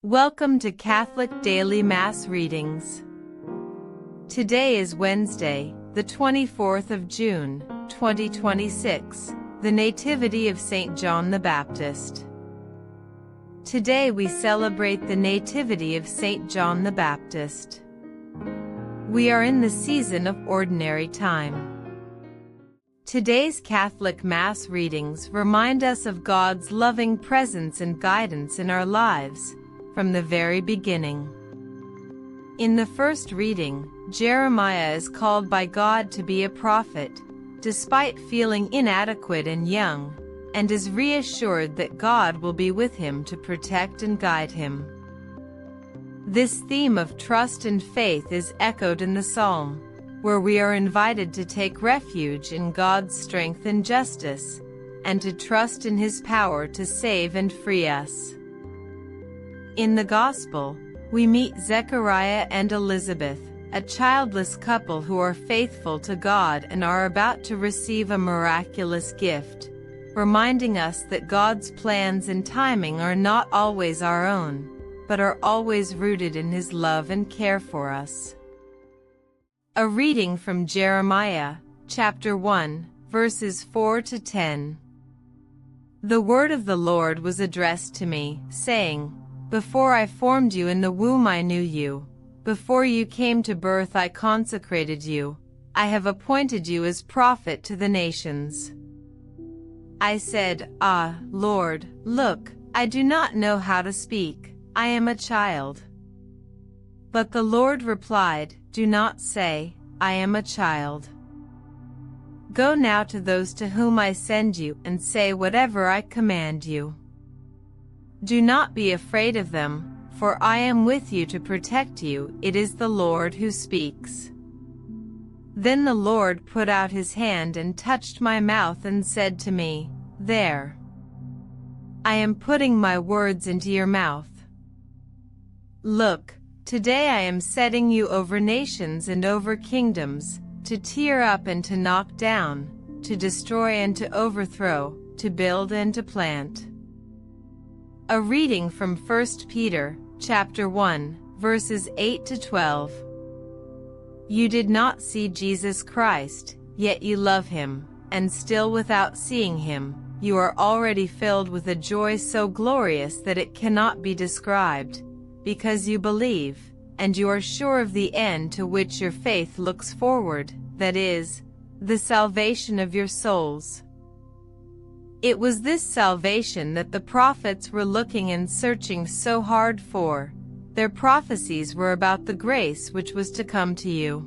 Welcome to Catholic Daily Mass Readings. Today is Wednesday, the 24th of June, 2026, the Nativity of St. John the Baptist. Today we celebrate the Nativity of St. John the Baptist. We are in the season of Ordinary Time. Today's Catholic Mass readings remind us of God's loving presence and guidance in our lives, from the very beginning. In the first reading, Jeremiah is called by God to be a prophet, despite feeling inadequate and young, and is reassured that God will be with him to protect and guide him. This theme of trust and faith is echoed in the Psalm, where we are invited to take refuge in God's strength and justice, and to trust in His power to save and free us. In the Gospel, we meet Zechariah and Elizabeth, a childless couple who are faithful to God and are about to receive a miraculous gift, reminding us that God's plans and timing are not always our own, but are always rooted in His love and care for us. A reading from Jeremiah, chapter 1, verses 4 to 10. The word of the Lord was addressed to me, saying, "Before I formed you in the womb I knew you. Before you came to birth I consecrated you. I have appointed you as prophet to the nations." I said, "Ah, Lord, look, I do not know how to speak. I am a child." But the Lord replied, "Do not say, 'I am a child.' Go now to those to whom I send you and say whatever I command you. Do not be afraid of them, for I am with you to protect you. It is the Lord who speaks." Then the Lord put out His hand and touched my mouth and said to me, "There. I am putting my words into your mouth. Look, today I am setting you over nations and over kingdoms, to tear up and to knock down, to destroy and to overthrow, to build and to plant." A reading from 1 Peter, chapter 1, verses 8 to 12. You did not see Jesus Christ, yet you love Him, and still without seeing Him, you are already filled with a joy so glorious that it cannot be described, because you believe, and you are sure of the end to which your faith looks forward, that is, the salvation of your souls. It was this salvation that the prophets were looking and searching so hard for. Their prophecies were about the grace which was to come to you.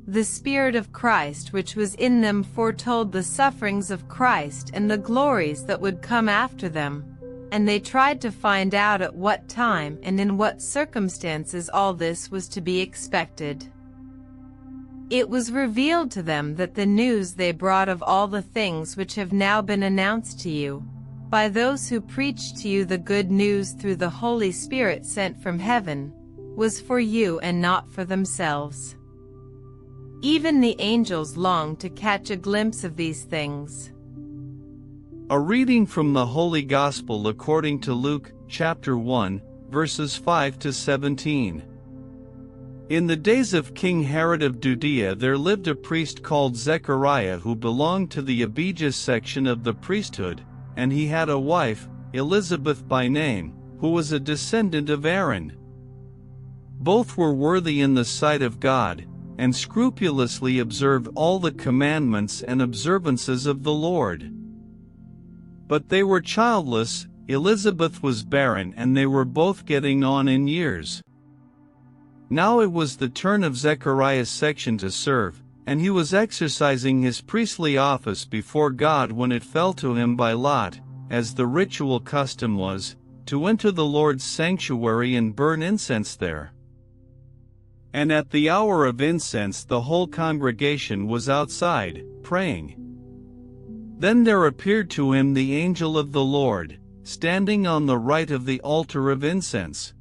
The Spirit of Christ which was in them foretold the sufferings of Christ and the glories that would come after them, and they tried to find out at what time and in what circumstances all this was to be expected. It was revealed to them that the news they brought of all the things which have now been announced to you, by those who preached to you the good news through the Holy Spirit sent from heaven, was for you and not for themselves. Even the angels longed to catch a glimpse of these things. A reading from the Holy Gospel according to Luke, chapter 1, verses 5 to 17. In the days of King Herod of Judea there lived a priest called Zechariah who belonged to the Abijah section of the priesthood, and he had a wife, Elizabeth by name, who was a descendant of Aaron. Both were worthy in the sight of God, and scrupulously observed all the commandments and observances of the Lord. But they were childless, Elizabeth was barren, and they were both getting on in years. Now it was the turn of Zechariah's section to serve, and he was exercising his priestly office before God when it fell to him by lot, as the ritual custom was, to enter the Lord's sanctuary and burn incense there. And at the hour of incense the whole congregation was outside, praying. Then there appeared to him the angel of the Lord, standing on the right of the altar of incense.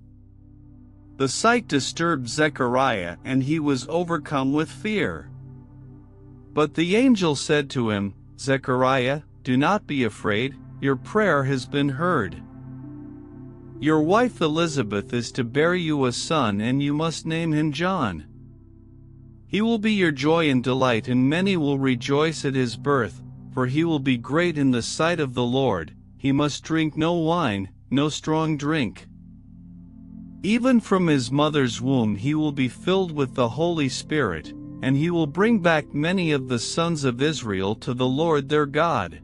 The sight disturbed Zechariah, and he was overcome with fear. But the angel said to him, "Zechariah, do not be afraid, your prayer has been heard. Your wife Elizabeth is to bear you a son, and you must name him John. He will be your joy and delight, and many will rejoice at his birth, for he will be great in the sight of the Lord. He must drink no wine, no strong drink. Even from his mother's womb he will be filled with the Holy Spirit, and he will bring back many of the sons of Israel to the Lord their God.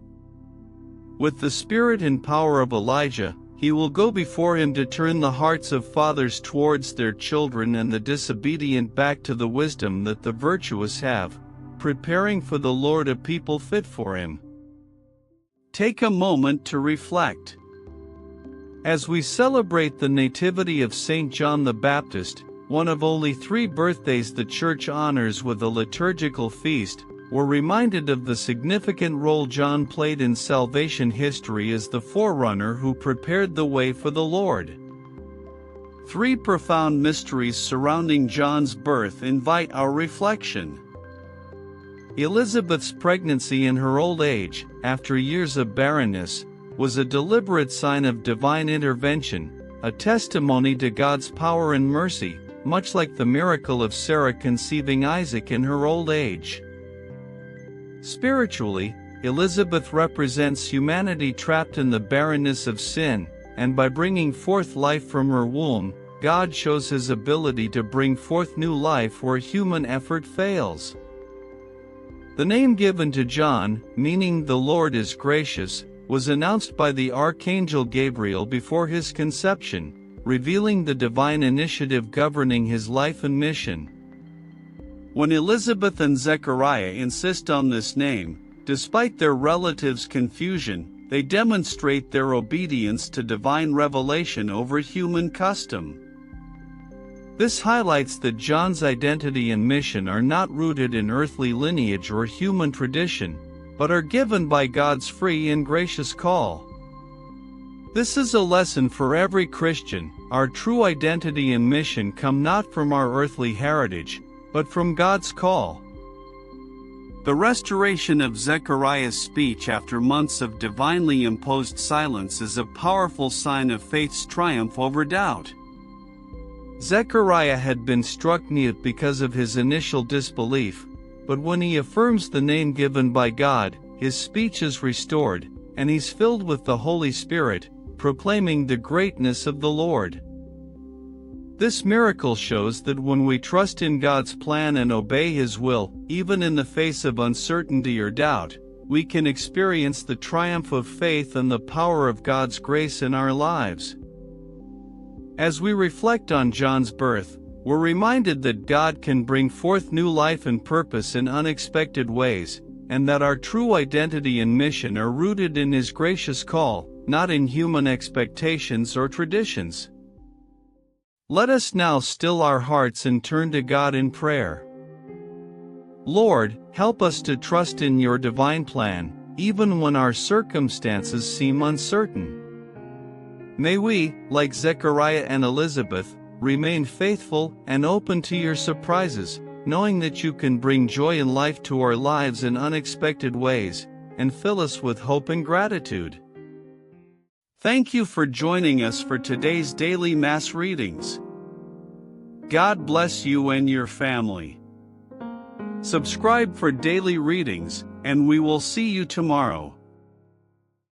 With the spirit and power of Elijah, he will go before him to turn the hearts of fathers towards their children and the disobedient back to the wisdom that the virtuous have, preparing for the Lord a people fit for him. Take a moment to reflect. As we celebrate the Nativity of St. John the Baptist, one of only 3 birthdays the Church honors with a liturgical feast, we're reminded of the significant role John played in salvation history as the forerunner who prepared the way for the Lord. 3 profound mysteries surrounding John's birth invite our reflection. Elizabeth's pregnancy in her old age, after years of barrenness, was a deliberate sign of divine intervention, a testimony to God's power and mercy, much like the miracle of Sarah conceiving Isaac in her old age. Spiritually, Elizabeth represents humanity trapped in the barrenness of sin, and by bringing forth life from her womb, God shows his ability to bring forth new life where human effort fails. The name given to John, meaning "the Lord is gracious," was announced by the Archangel Gabriel before his conception, revealing the divine initiative governing his life and mission. When Elizabeth and Zechariah insist on this name, despite their relatives' confusion, they demonstrate their obedience to divine revelation over human custom. This highlights that John's identity and mission are not rooted in earthly lineage or human tradition, but are given by God's free and gracious call. This is a lesson for every Christian. Our true identity and mission come not from our earthly heritage, but from God's call. The restoration of Zechariah's speech after months of divinely imposed silence is a powerful sign of faith's triumph over doubt. Zechariah had been struck mute because of his initial disbelief, but when he affirms the name given by God, his speech is restored, and he's filled with the Holy Spirit, proclaiming the greatness of the Lord. This miracle shows that when we trust in God's plan and obey His will, even in the face of uncertainty or doubt, we can experience the triumph of faith and the power of God's grace in our lives. As we reflect on John's birth, we're reminded that God can bring forth new life and purpose in unexpected ways, and that our true identity and mission are rooted in His gracious call, not in human expectations or traditions. Let us now still our hearts and turn to God in prayer. Lord, help us to trust in your divine plan, even when our circumstances seem uncertain. May we, like Zechariah and Elizabeth, remain faithful and open to your surprises, knowing that you can bring joy and life to our lives in unexpected ways, and fill us with hope and gratitude. Thank you for joining us for today's daily Mass readings. God bless you and your family. Subscribe for daily readings, and we will see you tomorrow.